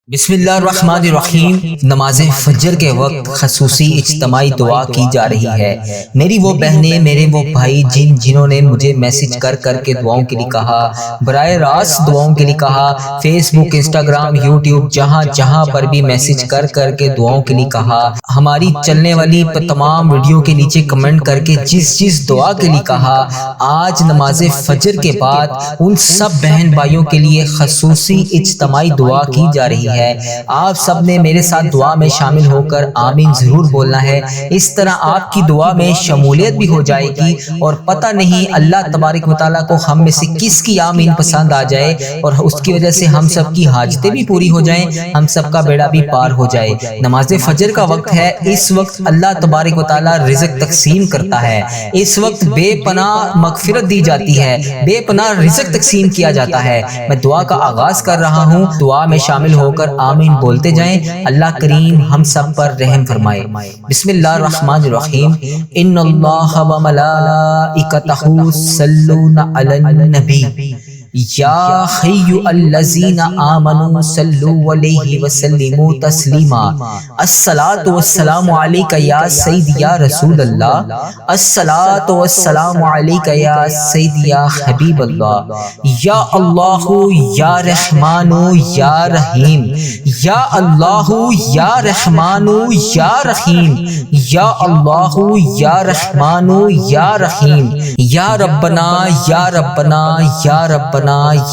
بسم اللہ الرحمن الرحیم۔ نماز فجر کے وقت خصوصی اجتماعی دعا کی جا رہی ہے۔ میری وہ بہنیں، میرے وہ بھائی جنہوں نے مجھے میسج کر کے دعاؤں کے لیے کہا، براہ راست دعاؤں کے لیے کہا، فیس بک، انسٹاگرام، یوٹیوب، جہاں پر بھی میسج کر کے دعاؤں کے لیے کہا، ہماری چلنے والی تمام ویڈیو کے نیچے کمنٹ کر کے جس دعا کے لیے کہا، آج نماز فجر کے بعد ان سب بہن بھائیوں کے لیے خصوصی اجتماعی دعا کی جا رہی ہے۔ آپ سب نے میرے ساتھ دعا میں شامل ہو کر آمین ضرور بولنا ہے۔ اس طرح آپ کی دعا میں شمولیت بھی ہو جائے گی اور پتہ نہیں اللہ تبارک و تعالیٰ کو ہم میں سے کس کی آمین پسند آ جائے اور اس کی وجہ سے ہم سب کی حاجتیں بھی پوری ہو جائیں، ہم سب کا بیڑا بھی پار ہو جائے۔ نماز فجر کا وقت ہے، اس وقت اللہ تبارک و تعالیٰ رزق تقسیم کرتا ہے، اس وقت بے پناہ مغفرت دی جاتی ہے، بے پناہ رزق تقسیم کیا جاتا ہے۔ میں دعا کا آغاز کر رہا ہوں، دعا میں شامل ہو کر آمین بولتے جائیں۔ اللہ کریم ہم سب پر رحم فرمائے۔ بسم اللہ الرحمن الرحیم۔ ان اللہ و ملائکتہ یصلون علی النبی یا حی الذین آمنوا صلوا علیہ وسلموا تسلیما۔ الصلاۃ والسلام علیک یا سیدی یا رسول اللہ، الصلاۃ والسلام علیک یا سیدی یا حبیب اللہ، یا اللہ یا رحمان یا رحیم، یا اللہ یا رحمان یا رحیم، یا اللہ یا رحمان یا رحیم، یا ربنا یا ربنا یا ربنا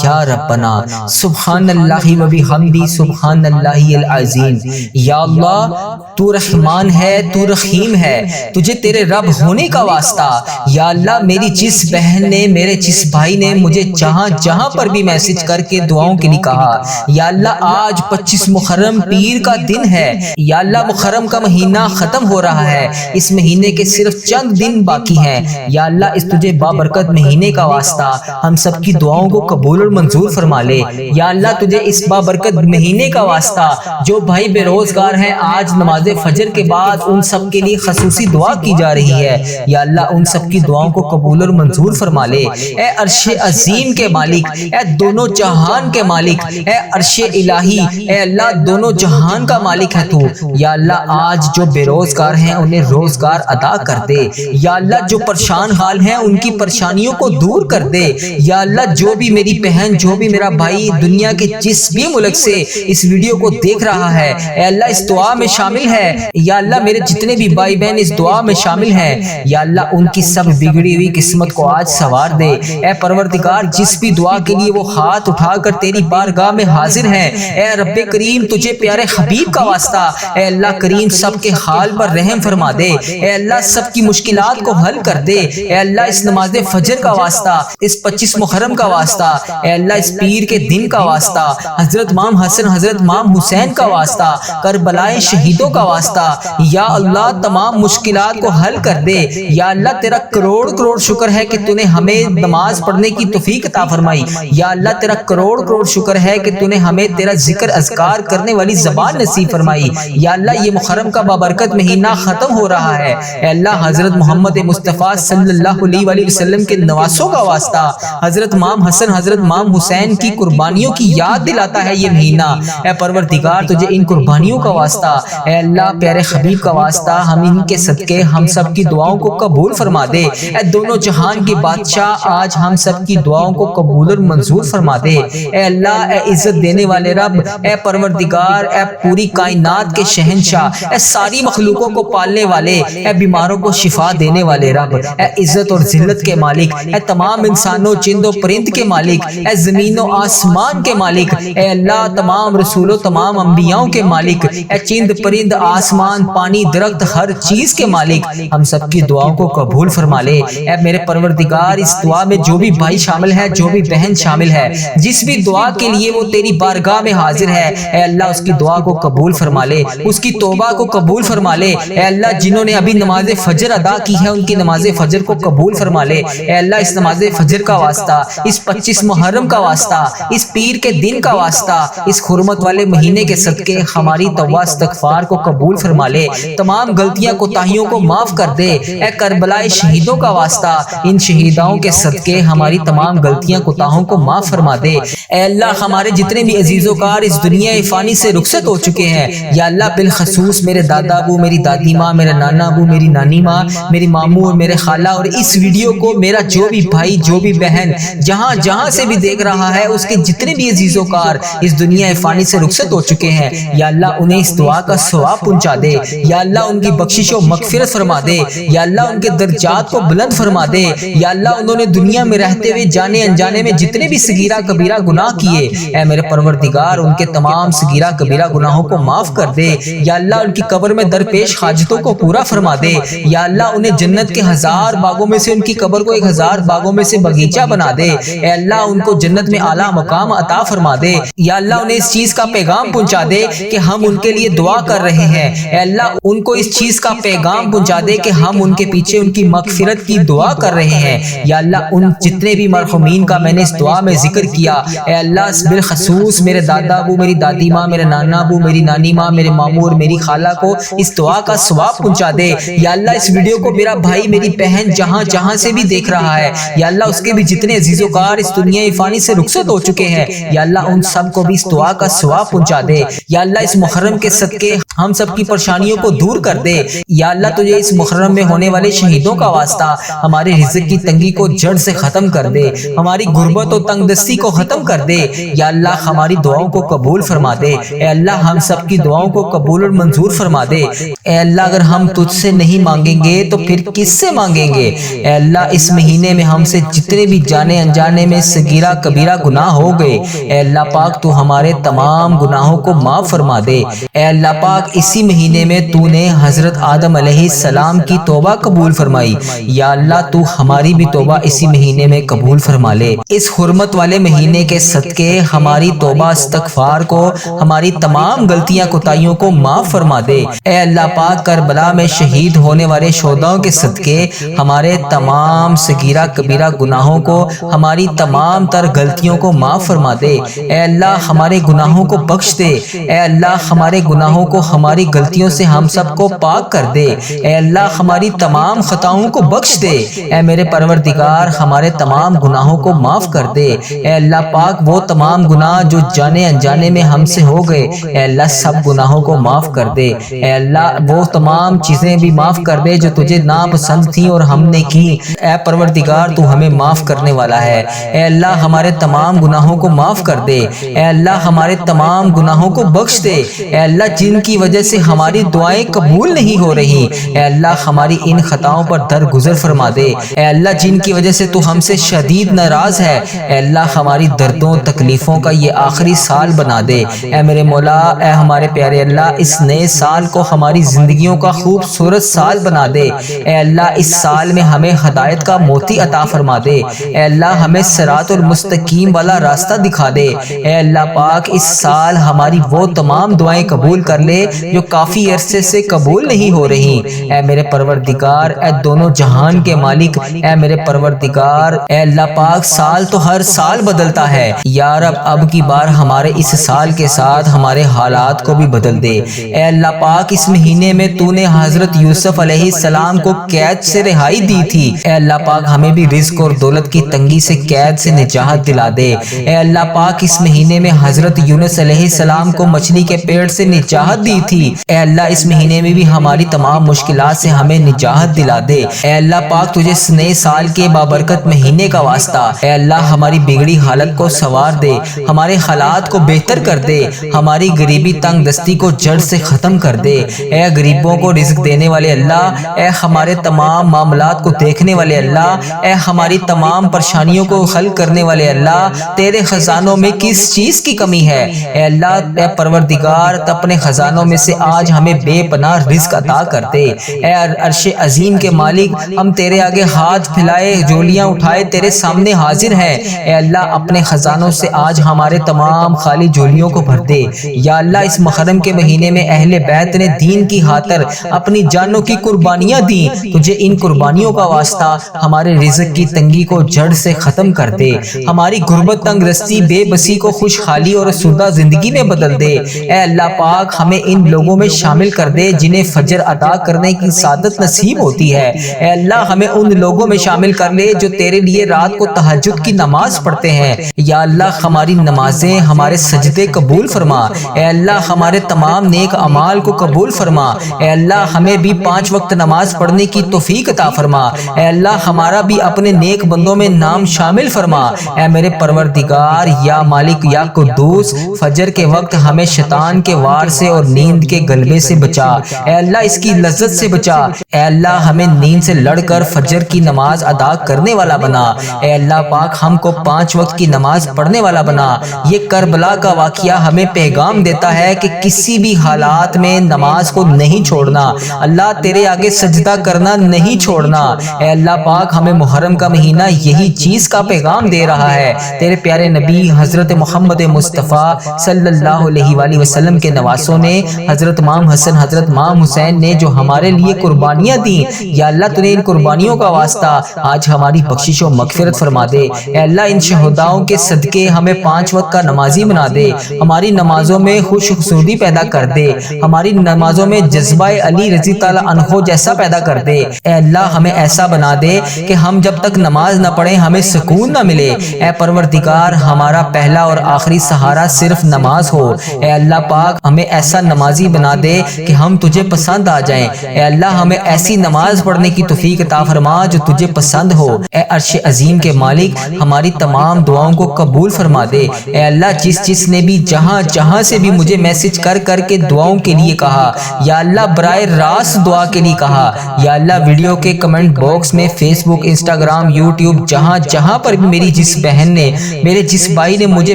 یا ربنا، سبحان اللہ و بحمدہ سبحان اللہ العظیم۔ یا اللہ تو رحمان ہے، تو رحیم ہے، تجھے تیرے رب ہونے کا واسطہ۔ یا اللہ میری جس بہن نے، میرے جس بھائی نے مجھے جہاں پر بھی میسج کر کے دعاؤں کے لیے کہا، یا اللہ آج 25 محرم پیر کا دن ہے، یا اللہ محرم کا مہینہ ختم ہو رہا ہے، اس مہینے کے صرف چند دن باقی ہیں، یا اللہ اس تجھے بابرکت مہینے کا واسطہ ہم سب کی دعاؤں کو قبول اور منظور فرما لے۔ یا اللہ تجھے اس بابرکت مہینے کا واسطہ جو بھائی بے روزگار ہیں، آج نماز فجر کے بعد ان سب کے لیے خصوصی دعا کی جا رہی ہے، یا اللہ ان سب کی دعاؤں کو قبول اور منظور فرما لے۔ اے عرش عظیم کے مالک، اے دونوں جہان کے مالک، اے عرش الہی، اے اللہ دونوں جہان کا مالک ہے تو۔ یا اللہ آج جو بے روزگار ہیں انہیں روزگار عطا کر دے، یا اللہ جو پریشان حال ہیں ان کی پریشانیوں کو دور کر دے۔ یا اللہ جو بھی میری بہن، جو بھی میرا بھائی دنیا کے جس بھی ملک سے اس ویڈیو کو دیکھ رہا ہے، اے اللہ اس دعا میں شامل ہے، یا اللہ میرے جتنے بھی بھائی بہن اس دعا میں شامل ہیں، یا اللہ ان کی سب بگڑی ہوئی قسمت کو آج سنوار دے۔ اے پروردگار جس بھی دعا کے لیے وہ ہاتھ اٹھا کر تیری بارگاہ میں حاضر ہیں، اے رب کریم تجھے پیارے حبیب کا واسطہ، اے اللہ کریم سب کے حال پر رحم فرما دے، اے اللہ سب کی مشکلات کو حل کر دے، اے اللہ اس نماز فجر کا واسطہ، اس 25 محرم کا واسطہ، اے اللہ اس پیر کے دن کا واسطہ، حضرت امام حسن، حضرت امام حسین کا واسطہ، کربلائے شہیدوں کا واسطہ، یا اللہ تمام مشکلات کو حل کر دے۔ یا اللہ تیرا کروڑ شکر ہے کہ تو نے ہمیں نماز پڑھنے کی توفیق عطا فرمائی، یا اللہ تیرا کروڑ شکر ہے کہ تو نے ہمیں تیرا ذکر اذکار کرنے والی زبان نصیب فرمائی۔ یا اللہ یہ محرم کا بابرکت مہینہ ختم ہو رہا ہے، اے اللہ حضرت محمد مصطفیٰ صلی اللہ علیہ وسلم کے نواسوں کا واسطہ، حضرت امام حسن، حضرت امام حسین کی قربانیوں کی یاد دلاتا ہے یہ مہینہ، اے پروردگار تجھے ان قربانیوں کا واسطہ، اے اللہ پیارے حبیب کا واسطہ ہم ان کے صدقے ہم سب کی دعاؤں کو قبول فرما دے۔ اے دونوں جہان کے بادشاہ آج ہم سب کی دعاؤں کو قبول اور منظور فرما دے۔ اے اللہ، اے عزت دینے والے رب، اے پروردگار، اے پوری کائنات کے شہنشاہ، اے ساری مخلوقوں کو پالنے والے، اے بیماروں کو شفا دینے والے رب، اے عزت اور ذلت کے مالک، اے تمام انسانوں چند و پرند کے مالک، اے زمین و آسمان کے مالک، اے اللہ تمام رسولوں تمام انبیاءوں کے مالک، اے چند پرند آسمان پانی درخت ہر چیز کے مالک، ہم سب کی دعاؤں کو قبول فرما لے۔ اے میرے پروردگار اس دعا میں جو بھی بھائی شامل ہے، جو بھی بہن شامل ہے، جس بھی دعا کے لیے وہ تیری بارگاہ میں حاضر ہے، اے اللہ اس کی دعا کو قبول فرما لے، اس کی توبہ کو قبول فرما لے۔ اے اللہ جنہوں نے ابھی نماز فجر ادا کی ہے ان کی نماز فجر کو قبول فرما لے۔ اے اللہ اس نماز فجر کا واسطہ، اس 25 25 محرم کا واسطہ، اس پیر کے دن کا واسطہ، اس حرمت والے مہینے کے صدقے ہماری توبہ استغفار کو قبول فرما لے، تمام غلطیاں کوتاہیوں کو معاف کر دے۔ اے کربلا شہیدوں کا واسطہ، ان شہیداؤں کے صدقے ہماری تمام غلطیاں کوتاہوں کو معاف فرما دے۔ اے اللہ ہمارے جتنے بھی عزیز و کار اس دنیا فانی سے رخصت ہو چکے ہیں، یا اللہ بالخصوص میرے دادا ابو، میری دادی ماں، میرے نانا ابو، میری نانی ماں، میری ماموں اور میرے خالہ، اور اس ویڈیو کو میرا جو بھی بھائی جو بھی بہن جہاں جہاں سے بھی دیکھ رہا ہے، اس کے جتنے بھی عزیز و کار اس دنیا فانی سے رخصت ہو چکے ہیں، یا اللہ انہیں اس دعا کا ثواب پہنچا دے، یا اللہ ان کی بخشش و مغفرت فرما دے، یا اللہ ان کے درجات کو بلند فرما دے، یا اللہ انہوں نے دنیا میں رہتے ہوئے جانے انجانے میں جتنے بھی صغیرہ کبیرہ گناہ کیے، اے میرے پروردگار ان کے تمام صغیرہ کبیرہ گناہوں کو معاف کر دے، یا اللہ ان کی قبر میں درپیش حاجتوں کو پورا فرما دے، یا اللہ انہیں جنت کے 1000 باغوں میں سے ان کی قبر کو 1000 باغوں میں سے باغیچہ بنا دے، اے اللہ ان کو جنت میں اعلیٰ مقام عطا فرما دے، یا اللہ انہیں اس چیز کا پیغام پہنچا دے کہ ہم ان کے لیے دعا کر رہے ہیں، اے اللہ ان کو اس چیز کا پیغام پہنچا دے کہ ہم ان کے پیچھے ان کی مغفرت کی دعا کر رہے ہیں، یا اللہ ان جتنے بھی مرحومین کا میں نے اس دعا میں ذکر کیا، اے اللہ بالخصوص میرے دادا ابو، میری دادی ماں، میرے نانا ابو، میری نانی ماں، میرے ماموں اور میری خالہ کو اس دعا کا ثواب پہنچا دے، یا اللہ اس ویڈیو کو میرا بھائی میری بہن جہاں جہاں سے بھی دیکھ رہا ہے، یا اللہ اس کے بھی جتنے عزیز و کار اس دنیا فانی سے رخصت ہو چکے ہیں، یا اللہ ان سب کو بھی اس دعا کا ثواب پہنچا دے، یا اللہ اس محرم کے صدقے ہم سب کی پریشانیوں کو دور کر دے، یا اللہ تجھے اس محرم میں ہونے والے شہیدوں کا واسطہ ہمارے رزق کی تنگی کو جڑ سے ختم کر دے، ہماری غربت و تنگ دستی کو ختم کر دے، یا اللہ ہماری دعاؤں کو قبول فرما دے، اے اللہ ہم سب کی دعاؤں کو قبول اور منظور فرما دے، اے اللہ اگر ہم تجھ سے نہیں مانگیں گے تو پھر کس سے مانگیں گے، اے اللہ اس مہینے میں ہم سے جتنے بھی جانے انجانے میں صغیرہ کبیرہ گناہ ہو گئے، اے اللہ پاک تو ہمارے تمام گناہوں کو معاف فرما دے، اے اللہ پاک اسی مہینے میں تو نے حضرت آدم علیہ السلام کی توبہ قبول فرمائی، یا اللہ تو ہماری بھی توبہ اسی مہینے میں قبول فرما لے، اس حرمت والے مہینے کے صدقے ہماری توبہ استغفار کو، ہماری تمام غلطیاں کوتاہیوں کو معاف فرما دے، اے اللہ پاک کربلا میں شہید ہونے والے شہداؤں کے صدقے ہمارے تمام صغیرہ کبیرہ گناہوں کو، ہماری تمام تر غلطیوں کو معاف فرما دے، اے اللہ ہمارے گناہوں کو بخش دے، اے اللہ ہمارے گناہوں کو ہماری غلطیوں سے ہم سب کو پاک کر دے، اے اللہ ہماری تمام خطاؤں کو بخش دے، اے میرے پروردگار ہمارے تمام گناہوں کو معاف کر دے، اے اللہ پاک وہ تمام گناہ جو جانے انجانے میں ہم سے ہو گئے، اے اللہ سب گناہوں کو معاف کر دے، اے اللہ وہ تمام چیزیں بھی معاف کر دے جو تجھے ناپسند تھیں اور ہم نے کی، اے پروردگار تو ہمیں معاف کرنے والا ہے، اے اللہ ہمارے تمام گناہوں کو معاف کر دے، اے اللہ ہمارے تمام گناہوں کو بخش دے، اے اللہ جن کی وجہ سے ہماری دعائیں قبول نہیں ہو رہی، اے اللہ ہماری ان خطاؤں پر درگزر فرما دے، اے اللہ جن کی وجہ سے تو ہم سے شدید ناراض ہے، اے اللہ ہماری دردوں تکلیفوں کا یہ آخری سال بنا دے، اے میرے مولا اے ہمارے پیارے اللہ اس نئے سال کو ہماری زندگیوں کا خوبصورت سال بنا دے، اے اللہ اس سال میں ہمیں ہدایت کا موتی عطا فرما دے، اے اللہ ہمیں صراط المستقیم والا راستہ دکھا دے، اے اللہ پاک اس سال ہماری وہ تمام دعائیں قبول کر لے جو کافی عرصے سے قبول نہیں ہو رہی، اے میرے پروردگار اے دونوں جہان کے مالک، اے میرے پروردگار اے اللہ پاک سال تو ہر سال بدلتا ہے، یا رب اب کی بار ہمارے اس سال کے ساتھ ہمارے حالات کو بھی بدل دے، اے اللہ پاک اس مہینے میں تو نے حضرت یوسف علیہ السلام کو قید سے رہائی دی تھی، اے اللہ پاک ہمیں بھی رزق اور دولت کی تنگی سے قید سے نجات دلا دے، اے اللہ پاک اس مہینے میں حضرت یونس علیہ السلام کو مچھلی کے پیٹ سے نجات دی تھی، اے اللہ اس مہینے میں بھی ہماری تمام مشکلات سے ہمیں نجات دلا دے، اے اللہ پاک تجھے اس نئے سال کے بابرکت مہینے کا واسطہ، اے اللہ ہماری بگڑی حالت کو سنوار دے، ہمارے حالات کو بہتر کر دے، ہماری غریبی تنگ دستی کو جڑ سے ختم کر دے، اے غریبوں کو رزق دینے والے اللہ، اے ہمارے تمام معاملات کو دیکھنے والے اللہ، اے ہماری تمام پریشانیوں کو حل کرنے والے اللہ، تیرے خزانوں میں کس چیز کی کمی ہے، اے اللہ اے پروردگار اپنے خزانوں میں سے آج ہمیں بے پناہ رزق عطا کر دے، اے عرش عظیم کے مالک ہم تیرے آگے ہاتھ پھیلائے جولیاں اٹھائے تیرے سامنے حاضر ہیں، اے اللہ اپنے خزانوں سے آج ہمارے تمام خالی جولیوں کو بھر دے، یا اللہ اس محرم کے مہینے میں اہل بیت نے دین کی خاطر اپنی جانوں کی قربانیاں دیں، تجھے ان قربانیوں کا واسطہ ہمارے رزق کی تنگی کو جڑ سے ختم کر کر دے، ہماری غربت تنگ رستی بے بسی کو خوشحالی اور آسودہ زندگی میں بدل دے۔ اے اللہ پاک ہمیں ان لوگوں میں شامل کر دے جنہیں فجر ادا کرنے کی سعادت نصیب ہوتی ہے۔ اے اللہ ہمیں ان لوگوں میں شامل کر لے جو تیرے لیے رات کو تہجد کی نماز پڑھتے ہیں۔ یا اللہ ہماری نمازیں، ہمارے سجدے قبول فرما۔ اے اللہ ہمارے تمام نیک اعمال کو قبول فرما۔ اے اللہ ہمیں بھی 5 وقت نماز پڑھنے کی توفیق عطا فرما۔ اے اللہ ہمارا بھی اپنے نیک بندوں میں نام شامل فرما۔ اے میرے پروردگار، یا مالک، یا قدوس، فجر کے وقت ہمیں شیطان کے وار سے اور نیند کے غلبے سے بچا۔ اے اللہ اس کی لذت سے بچا۔ اے اللہ ہمیں نیند سے لڑ کر فجر کی نماز ادا کرنے والا بنا۔ اے اللہ پاک ہم کو 5 وقت کی نماز پڑھنے والا بنا۔ یہ کربلا کا واقعہ ہمیں پیغام دیتا ہے کہ کسی بھی حالات میں نماز کو نہیں چھوڑنا، اللہ تیرے آگے سجدہ کرنا نہیں چھوڑنا۔ اے اللہ پاک ہمیں محرم کا مہینہ یہی چیز کا پیغام دے رہا ہے۔ تیرے پیارے نبی حضرت محمد مصطفیٰ صلی اللہ علیہ وآلہ وسلم کے نواسوں نے، حضرت امام حسن، حضرت امام حسین نے جو ہمارے لیے قربانیاں دیں، یا اللہ تو نے ان قربانیوں کا واسطہ آج ہماری بخشش و مغفرت فرما دے۔ اے اللہ ان شہداؤں کے صدقے ہمیں 5 وقت کا نمازی بنا دے، ہماری نمازوں میں خوش خصوصی پیدا کر دے، ہماری نمازوں میں جذبہ علی رضی تعالیٰ عنہ جیسا پیدا کر دے۔ اے اللہ ہمیں ایسا بنا دے کہ ہم جب تک نماز نہ پڑھیں ہمیں سکون نہ ملے۔ اے پروردگار ہمارا پہلا اور آخری سہارا صرف نماز ہو۔ اے اللہ پاک ہمیں ایسا نمازی بنا دے کہ ہم تجھے پسند آ جائیں۔ اے اللہ ہمیں ایسی نماز پڑھنے کی توفیق عطا فرما جو تجھے پسند ہو۔ اے عرش عظیم کے مالک ہماری تمام دعاؤں کو قبول فرما دے۔ اے اللہ جس نے بھی جہاں سے بھی مجھے میسج کر کے دعاؤں کے لیے کہا، یا اللہ براہ راست دعا کے لیے کہا، یا اللہ ویڈیو کے کمنٹ باکس میں، فیس بک، انسٹاگرام، یوٹیوب، جہاں پر بھی میری جس بہن نے، میرے جس بھائی نے مجھے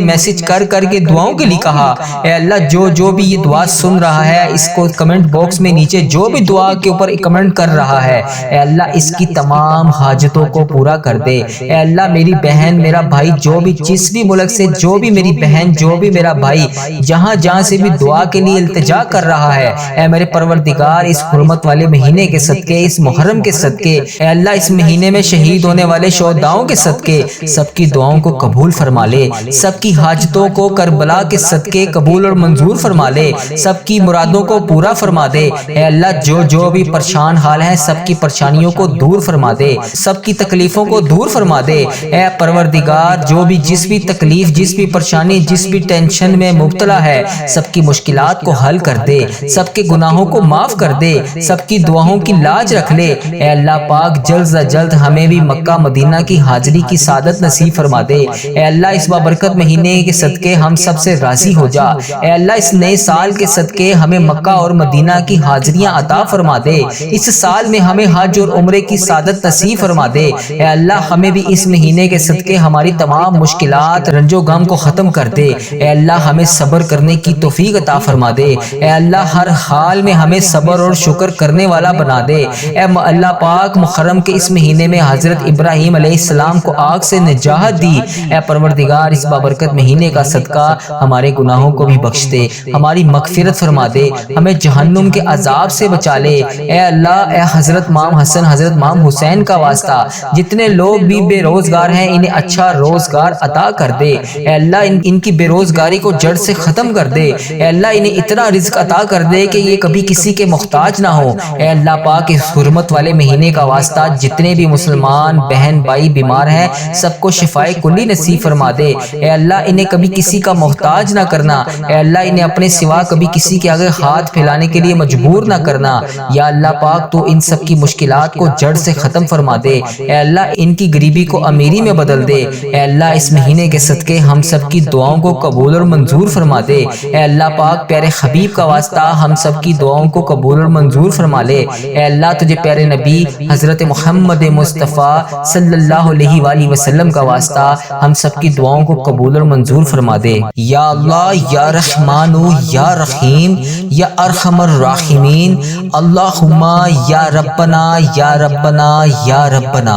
میسج کر کے دعاؤں کے لیے کہا، اے اللہ جو بھی یہ دعا سن رہا ہے، اس کو کمنٹ باکس میں نیچے جو بھی دعا کے اوپر کمنٹ کر رہا ہے، اے اللہ اس کی تمام حاجتوں کو پورا کر دے۔ اے اللہ میری بہن، میرا بھائی، جو بھی جس بھی ملک سے، جو بھی میری بہن، جو بھی میرا بھائی جہاں سے بھی دعا کے لیے التجا کر رہا ہے، اے میرے پروردگار اس حرمت والے مہینے کے صدقے، اس محرم کے صدقے، اے اللہ اس مہینے میں شہید ہونے والے شہداؤں کے صدقے سب کی دعاؤں کو قبول فرما لے، سب کی حاجتوں کو کربلا کے صدقے قبول اور منظور فرما لے، سب کی مرادوں کو پورا فرما دے۔ اے اللہ جو بھی پریشان حال ہیں سب کی پریشانیوں کو دور فرما دے، سب کی تکلیفوں کو دور فرما دے۔ اے پروردگار جو بھی جس بھی تکلیف، جس بھی پریشانی، جس بھی ٹینشن میں مبتلا ہے، سب کی مشکلات کو حل کر دے، سب کے گناہوں کو معاف کر دے، سب کی دعاؤں کی لاج رکھ لے۔ اے اللہ پاک جلد سے جلد ہمیں بھی مکہ مدینہ کی حاضری کی سعادت نصیب فرما دے۔ اے اللہ اس بابرکت مہینے کے صدقے ہم سب سے راضی ہو جا۔ اے اللہ اس نئے سال کے صدقے ہمیں مکہ اور مدینہ کی حاضریاں عطا فرما دے، اس سال میں ہمیں حج اور عمرے کی سعادت نصیب فرما دے۔ اے اللہ ہمیں بھی اس مہینے کے صدقے ہماری تمام مشکلات، رنج و غم کو ختم کر دے۔ اے اللہ ہمیں صبر کرنے کی توفیق عطا فرما دے۔ اے اللہ ہر حال میں ہمیں صبر اور شکر کرنے والا بنا دے۔ اے اللہ پاک محرم کے اس مہینے میں حضرت ابراہیم علیہ السلام کو آگ سے نجات دی۔ اے پروردگار اس بابرکت مہینے کا صدقہ ہمارے گناہوں کو بھی بخش دے، ہماری مغفرت فرما دے، ہمیں جہنم کے عذاب سے بچا لے۔ اے اللہ اے حضرت امام حسن، حضرت امام حسین کا واسطہ جتنے لوگ بھی بے روزگار ہیں انہیں اچھا روزگار عطا کر دے۔ اے اللہ ان کی بے روزگاری کو جڑ سے ختم کر دے۔ اے اللہ انہیں اتنا رزق عطا کر دے کہ یہ کبھی کسی کے محتاج نہ ہو۔ اے اللہ پاک اس حرمت والے مہینے کا واسطہ جتنے بھی مسلمان بہن بھائی بیمار ہیں سب کو شفائے کلی نصیب فرما دے۔ اے اللہ انہیں کبھی کسی کا محتاج نہ کرنا۔ اے اللہ انہیں اپنے سوا کبھی کسی کے آگے ہاتھ پھیلانے کے لیے مجبور نہ کرنا۔ یا اللہ پاک تو ان سب کی مشکلات کو جڑ سے ختم فرما دے۔ اے اللہ ان کی غریبی کو امیری میں بدل دے۔ اے اللہ اس مہینے کے صدقے ہم سب کی دعاؤں کو قبول اور منظور فرما دے۔ اے اللہ پاک پیارے حبیب کا واسطہ ہم سب کی دعاؤں کو قبول اور منظور فرما لے۔ اے اللہ تجھے پیارے نبی حضرت محمد مصطفیٰ صلی اللہ علیہ وآلہ وسلم کا واسطہ ہم سب کی دعاؤں کو قبول اور منظور فرما دے۔ یا اللہ یا رحمان یا رحیم یا ارحم الراحمین، اللہم یا ربنا یا ربنا یا ربنا۔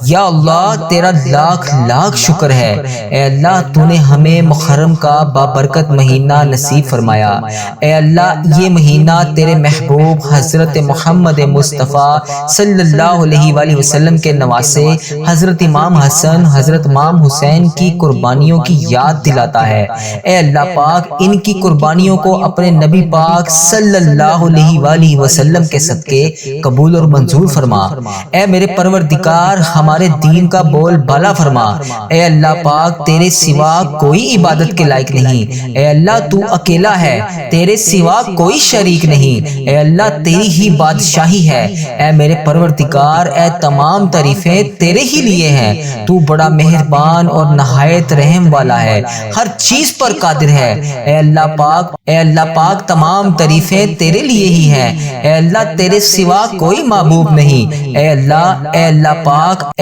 یا اللہ تیرا لاکھ لاکھ شکر ہے، اے اللہ تو نے ہمیں محرم کا بابرکت مہینہ نصیب فرمایا۔ اے اللہ یہ مہینہ تیرے محبوب حضرت محمد مصطفیٰ صلی اللہ علیہ وآلہ وسلم کے نواسے حضرت امام حسن، حسن، حضرت امام حسین کی قربانیوں کی یاد دلاتا ہے۔ اے اللہ پاک ان کی قربانیوں کو اپنے نبی پاک صلی اللہ علیہ وآلہ وسلم کے صدقے قبول اور منظور فرما۔ اے میرے پروردگار ہمارے دین کا بول بالا فرما۔ اے اللہ پاک تیرے سوا کوئی عبادت کے لائق نہیں۔ اے اللہ تو اکیلا ہے، تیرے سوا کوئی شریک نہیں۔ اے اللہ تیری ہی بادشاہی ہے۔ اے میرے پروردگار اے تمام تعریفیں تیرے ہی لیے ہیں۔ تو بڑا مہربان اور نہایت رحم والا ہے، ہر چیز پر قادر ہے۔ اے اللہ پاک تمام تعریفیں تیرے لیے ہی ہیں۔ اے اللہ تیرے سوا کوئی معبود نہیں۔ اے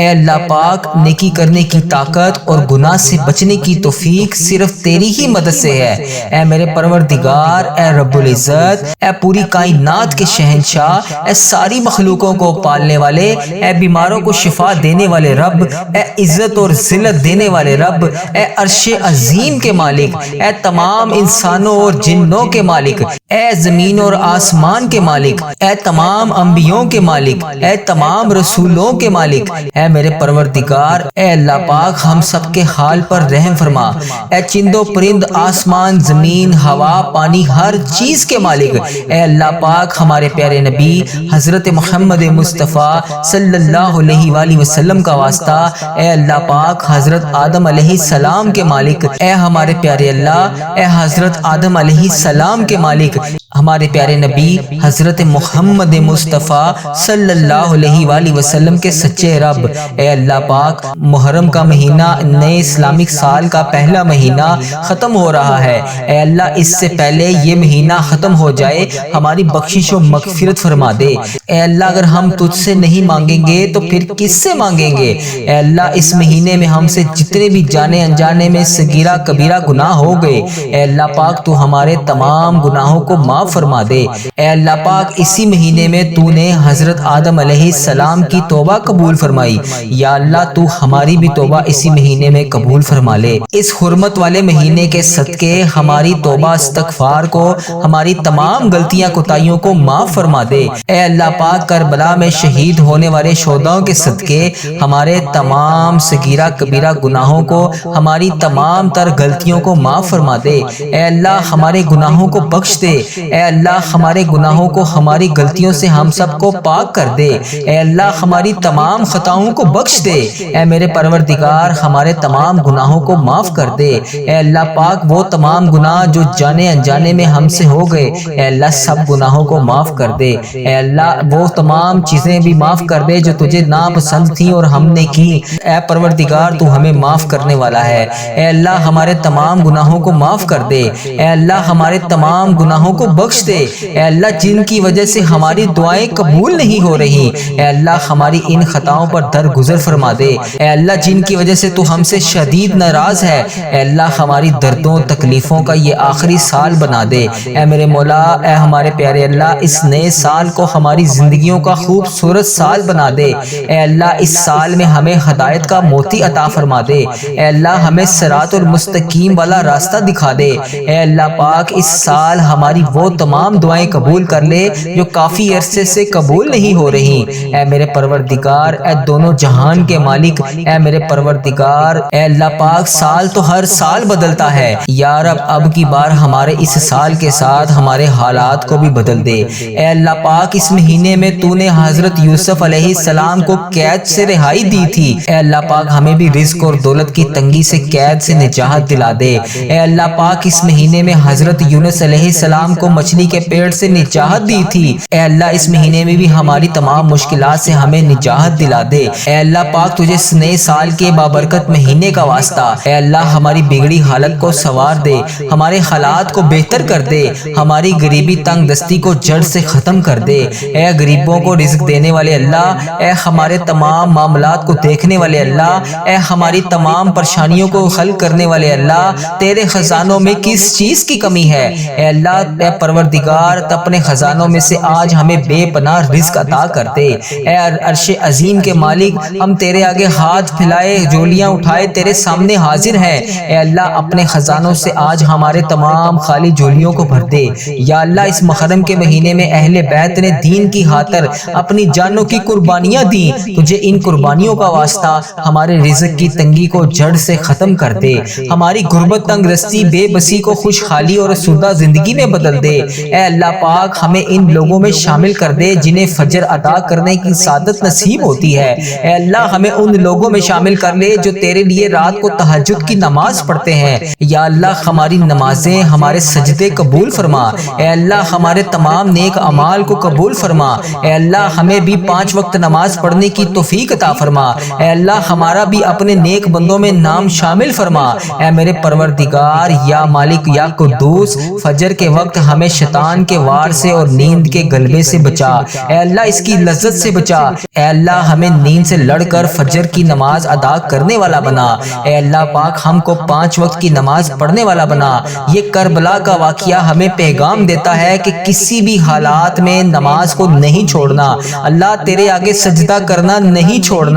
اللہ پاک نیکی کرنے کی طاقت اور گناہ سے بچنے کی توفیق صرف تیری ہی مدد سے ہے۔ اے میرے پروردگار اے رب العزت، اے پوری کائنات کے شہنشاہ، اے ساری مخلوقوں کو پالنے والے، اے بیماروں کو شفا دینے والے رب، اے عزت اور ذلت دینے والے رب، اے عرش عظیم کے مالک، اے تمام انسانوں اور جنوں کے مالک، اے زمین اور آسمان کے مالک، اے تمام انبیوں کے مالک، اے تمام رسولوں کے مالک، اے میرے پروردگار اے اللہ پاک ہم سب کے حال پر رحم فرما۔ اے چند و پرند، آسمان، زمین، ہوا، پانی، ہر چیز کے مالک، اے اللہ پاک ہمارے پیارے نبی حضرت محمد مصطفیٰ صلی اللہ علیہ وآلہ وسلم کا واسطہ، اے اللہ پاک حضرت آدم علیہ السلام کے مالک، اے ہمارے پیارے اللہ اے حضرت آدم علیہ السلام کے مالک، ہمارے پیارے نبی حضرت محمد مصطفیٰ صلی اللہ علیہ وآلہ وسلم کے سچے رب، اے اللہ پاک محرم کا مہینہ نئے اسلامک سال کا پہلا مہینہ ختم ہو رہا ہے۔ اے اللہ اس سے پہلے یہ مہینہ ختم ہو جائے ہماری بخشش و مغفرت فرما دے۔ اے اللہ اگر ہم تجھ سے نہیں مانگیں گے تو پھر کس سے مانگیں گے؟ اے اللہ اس مہینے میں ہم سے جتنے بھی جانے انجانے میں صغیرہ کبیرہ گناہ ہو گئے، اے اللہ پاک تو ہمارے تمام گناہوں کو معاف فرما دے۔ اے اللہ پاک اسی مہینے میں تو نے حضرت آدم علیہ السلام کی توبہ قبول فرمائی، یا اللہ تو ہماری بھی توبہ اسی مہینے میں قبول فرما لے۔ اس حرمت والے مہینے کے صدقے ہماری توبہ استغفار کو، ہماری تمام غلطیاں کوتاہیوں کو معاف فرما دے۔ اے اللہ پاک کربلا میں شہید ہونے والے شہداؤں کے صدقے ہمارے تمام صغیرہ کبیرہ گناہوں کو، ہماری تمام تر غلطیوں کو معاف فرما دے۔ اے اللہ ہمارے گناہوں کو بخش دے۔ اے اللہ ہمارے گناہوں کو، ہماری غلطیوں سے ہم سب کو پاک کر دے۔ اے اللہ ہماری تمام خطاؤں کو بخش دے۔ اے میرے پروردگار ہمارے تمام گناہوں کو معاف کر دے۔ اے اللہ پاک وہ تمام گناہ جو جانے انجانے میں ہم سے ہو گئے، اے اللہ سب گناہوں کو معاف کر دے۔ اے اللہ وہ تمام چیزیں بھی معاف کر دے جو تجھے ناپسند تھیں اور ہم نے کی۔ اے پروردگار تو ہمیں معاف کرنے والا ہے۔ اے اللہ ہمارے تمام گناہوں کو معاف کر دے۔ اے اللہ ہمارے تمام گناہوں کو بخش دے۔ اے اللہ جن کی وجہ سے ہماری دعائیں قبول نہیں ہو رہی، اے اللہ ہماری ان خطاؤں پر درگزر فرما دے۔ اے اللہ جن کی وجہ سے تو ہم سے شدید ناراض ہے، اے اللہ ہماری دردوں تکلیفوں کا یہ آخری سال بنا دے۔ اے میرے مولا اے ہمارے پیارے اللہ اس نئے سال کو ہماری زندگیوں کا خوبصورت سال بنا دے۔ اے اللہ اس سال میں ہمیں ہدایت کا موتی عطا فرما دے۔ اے اللہ ہمیں صراط المستقیم والا راستہ دکھا دے۔ اے اللہ پاک اس سال ہماری وہ تمام دعائیں قبول کر لے جو کافی عرصے سے قبول نہیں ہو رہی۔ اے میرے پروردگار اے دونوں جہان کے مالک، اے میرے پروردگار اے اللہ پاک سال تو ہر سال بدلتا ہے، یا رب اب کی بار ہمارے اس سال کے ساتھ ہمارے حالات کو بھی بدل دے۔ اے اللہ پاک اس مہینے میں تو نے حضرت یوسف علیہ السلام کو قید سے رہائی دی تھی، اے اللہ پاک ہمیں بھی رزق اور دولت کی تنگی سے قید سے نجات دلا دے۔ اے اللہ پاک اس مہینے میں حضرت یونس علیہ السلام کو مچھلی کے پیٹ سے نجات دی تھی، اے اللہ اس مہینے میں بھی ہماری تمام مشکلات سے ہمیں نجات دلا دے۔ اے اللہ پاک تجھے اس نئے سال کے بابرکت مہینے کا واسطہ، اے اللہ ہماری بگڑی حالت کو سنوار دے، ہمارے حالات کو بہتر کر دے، ہماری غریبی تنگ دستی کو جڑ سے ختم کر دے۔ اے غریبوں کو رزق دینے والے اللہ، اے ہمارے تمام معاملات کو دیکھنے والے اللہ، اے ہماری تمام پریشانیوں کو حل کرنے والے اللہ، تیرے خزانوں میں کس چیز کی کمی ہے؟ اے اللہ اے پروردگار اپنے خزانوں میں سے آج ہمیں بے پناہ رزق عطا کر دے۔ اے عرش عظیم کے مالک ہم تیرے آگے ہاتھ پھیلائے جولیاں اٹھائے تیرے سامنے حاضر ہیں، اے اللہ اپنے خزانوں سے آج ہمارے تمام خالی جولیوں کو بھر دے۔ یا اللہ اس محرم کے مہینے میں اہل بیت نے دین کی خاطر اپنی جانوں کی قربانیاں دیں، تجھے ان قربانیوں کا واسطہ ہمارے رزق کی تنگی کو جڑ سے ختم کر دے، ہماری غربت، تنگ رستی، بے بسی کو خوشحالی اور آسودہ زندگی میں بدل دے۔ اے اللہ پاک ہمیں ان لوگوں میں شامل کر دے جنہیں فجر ادا کرنے کی سعادت نصیب ہوتی ہے۔ اے اللہ ہمیں ان لوگوں میں شامل کر لے جو تیرے لیے رات کو تہجد کی نماز پڑھتے ہیں۔ یا اللہ ہماری نمازیں، ہمارے سجدے قبول فرما۔ اے اللہ ہمارے تمام نیک اعمال کو قبول فرما۔ اے اللہ ہمیں بھی 5 وقت نماز پڑھنے کی توفیق عطا فرما۔ اے اللہ ہمارا بھی اپنے نیک بندوں میں نام شامل فرما۔ اے میرے پروردگار، یا مالک، یا قدوس، فجر کے وقت ہمیں شیطان کے وار سے اور نیند کے غلبے سے بچا۔ اے اللہ اس کی لذت سے بچا۔ اے اللہ ہمیں نیند سے لڑ کر فجر کی نماز ادا کرنے والا بنا۔ اے اللہ پاک ہم کو 5 وقت کی نماز پڑھنے والا بنا۔ یہ کربلا کا واقعہ ہمیں پیغام دیتا ہے کہ کسی بھی حالات میں نماز کو نہیں چھوڑنا۔ اللہ تیرے آگے سجدہ کرنا نہیں چھوڑنا۔